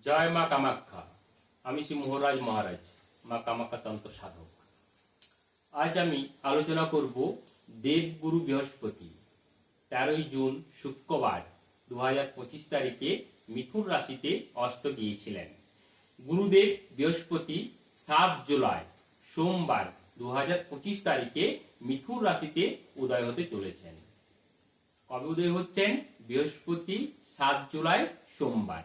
জয় মা কামাখ্যা। আমি শ্রী মোহরাজ মহারাজ, মা কামাখ্যা তন্ত্র সাধক। আজ আমি আলোচনা করব দেবগুরু বৃহস্পতি 13 জুন শুক্রবার 2025 তারিখে মিথুন রাশিতে অস্ত গিয়েছিলেন। গুরুদেব বৃহস্পতি 7 জুলাই সোমবার 2025 তারিখে মিথুন রাশিতে উদয় হতে চলেছেন। কবে উদয় হচ্ছেন? বৃহস্পতি 7 জুলাই সোমবার।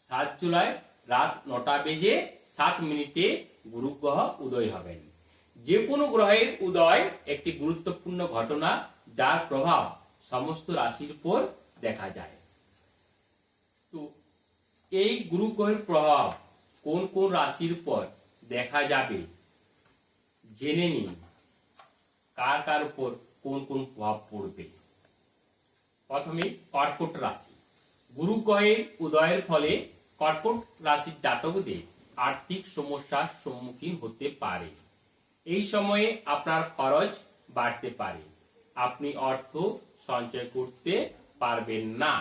7 জুলাই রাত 9:07 গুরু গ্রহ উদয় হবেন। যে কোনো গ্রহের উদয় একটি গুরুত্বপূর্ণ ঘটনা, যার প্রভাব সমস্ত রাশির উপর দেখা যায়। তো এই গুরু গ্রহের প্রভাব কোন কোন রাশির উপর দেখা যাবে জেনে নিন। কার কার উপর কোন কোন প্রভাব পড়বে। প্রথমে কর্কট রাশি। গুরু গ্রহের উদয়ের ফলে কর্কট রাশির জাতকদের আর্থিক সমস্যার সম্মুখীন হতে পারে। এই সময়ে আপনার খরচ বাড়তে পারে। আপনি অর্থ সঞ্চয় করতে পারবেন না।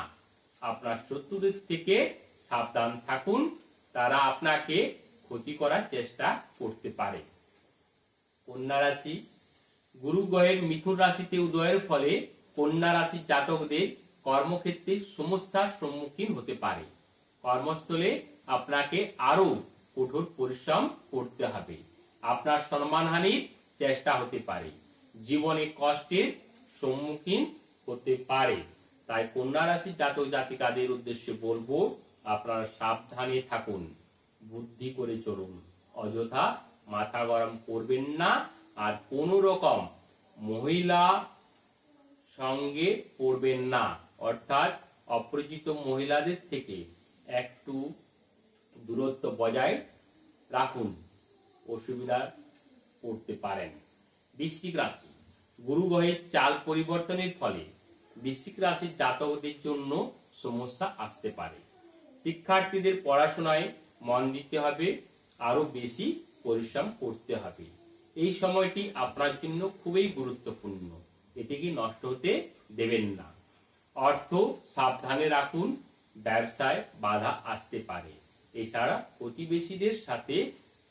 আপনার শত্রুদের থেকে সাবধান থাকুন, তারা আপনাকে ক্ষতি করার চেষ্টা করতে পারে। কন্যা রাশি। গুরু গ্রহের মিথুন রাশিতে উদয়ের ফলে কন্যা রাশির জাতকদের কর্মক্ষেত্রে সমস্যার সম্মুখীন হতে পারে। কর্মস্থলে আপনাকে আরো কঠোর পরিশ্রম করতে হবে। আপনার সম্মানহানির চেষ্টা হতে পারে। জীবনে কষ্টের সম্মুখীন হতে পারে। তাই কন্যা রাশির জাতক জাতিকাদের উদ্দেশ্যে বলবো, আপনারা সাবধানে থাকুন, বুদ্ধি করে চলুন, অযথা মাথা গরম করবেন না। আর কোন রকম মহিলা সঙ্গে পড়বেন না, অর্থাৎ অপরিচিত মহিলাদের থেকে একটু দূরত্ব বজায় রাখুন, অসুবিধা পড়তে পারেন। বৃশ্চিক রাশি। গুরু গ্রহের চাল পরিবর্তনের ফলে বৃশ্চিক রাশির জাতকদের জন্য সমস্যা আসতে পারে। শিক্ষার্থীদের পড়াশোনায় মন দিতে হবে, আরো বেশি পরিশ্রম করতে হবে। এই সময়টি আপনার জন্য খুবই গুরুত্বপূর্ণ, এটিকে নষ্ট হতে দেবেন না। অর্থ সাবধানে রাখুন, ব্যবসায় বাধা আসতে পারে। এছাড়া প্রতিবেশীদের সাথে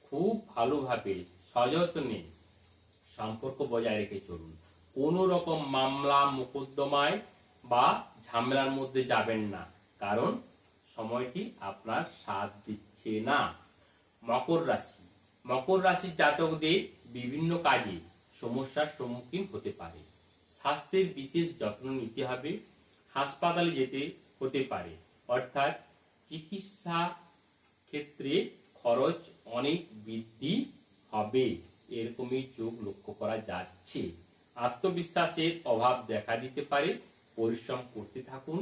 খুব ভালোভাবে সযত্নে সম্পর্ক বজায় রেখে চলুন। কোনো রকম মামলা মোকদ্দমায় বা ঝামেলার মধ্যে যাবেন না, কারণ সময়টি আপনার সাথ দিচ্ছে না। মকর রাশি। মকর রাশির জাতকদের বিভিন্ন কাজে সমস্যার সম্মুখীন হতে পারে। স্বাস্থ্যের বিশেষ যত্ন নিতে হবে। হাসপাতালে যেতে হতে পারে, অর্থাৎ চিকিৎসা ক্ষেত্রে খরচ অনেক বৃদ্ধি হবে, এরকমই যোগ লক্ষ্য করা যাচ্ছে। আত্মবিশ্বাসের অভাব দেখা দিতে পারে। পরিশ্রম করতে থাকুন,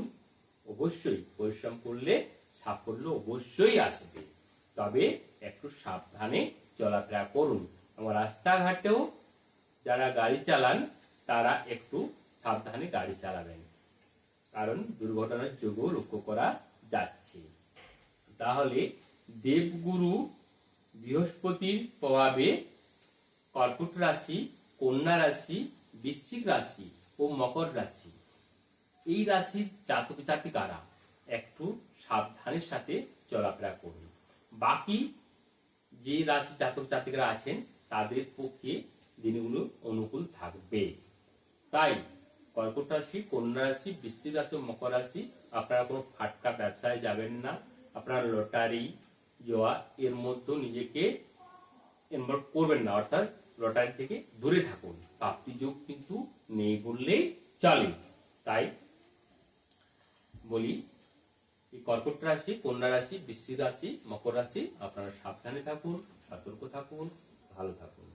অবশ্যই পরিশ্রম করলে সাফল্য অবশ্যই আসবে, তবে একটু সাবধানে চলাফেরা করুন। আমার রাস্তাঘাটেও যারা গাড়ি চালান তারা একটু সাবধানে গাড়ি চালাবেন, কারণ দুর্ঘটনার যোগও লক্ষ্য করা যাচ্ছে। তাহলে দেবগুরু বৃহস্পতির প্রভাবে কর্কট রাশি, কন্যা রাশি, বৃশ্চিক রাশি ও মকর রাশি, এই রাশির জাতক জাতিকারা একটু সাবধানের সাথে চলাফেরা করুন। বাকি যে রাশি জাতক জাতিকারা আছেন তাদের পক্ষে দিনগুলো অনুকূল থাকবে। তাই কর্কট রাশি, কন্যা রাশি, বৃশ্চিক রাশি ও মকর রাশি, আপনারা কোনো ফাটকা ব্যবসায় যাবেন না। আপনারা লটারি জোয়া এর মধ্যে নিজেকে ইনভলভ করবেন না, অর্থাৎ লটারি থেকে দূরে থাকুন। প্রাপ্তি যোগ কিন্তু নেই বললেই চলে। তাই বলি, কর্কট রাশি, কন্যা রাশি, বৃশ্চিক রাশি, মকর রাশি, আপনারা সাবধানে থাকুন, সতর্ক থাকুন, ভালো থাকুন।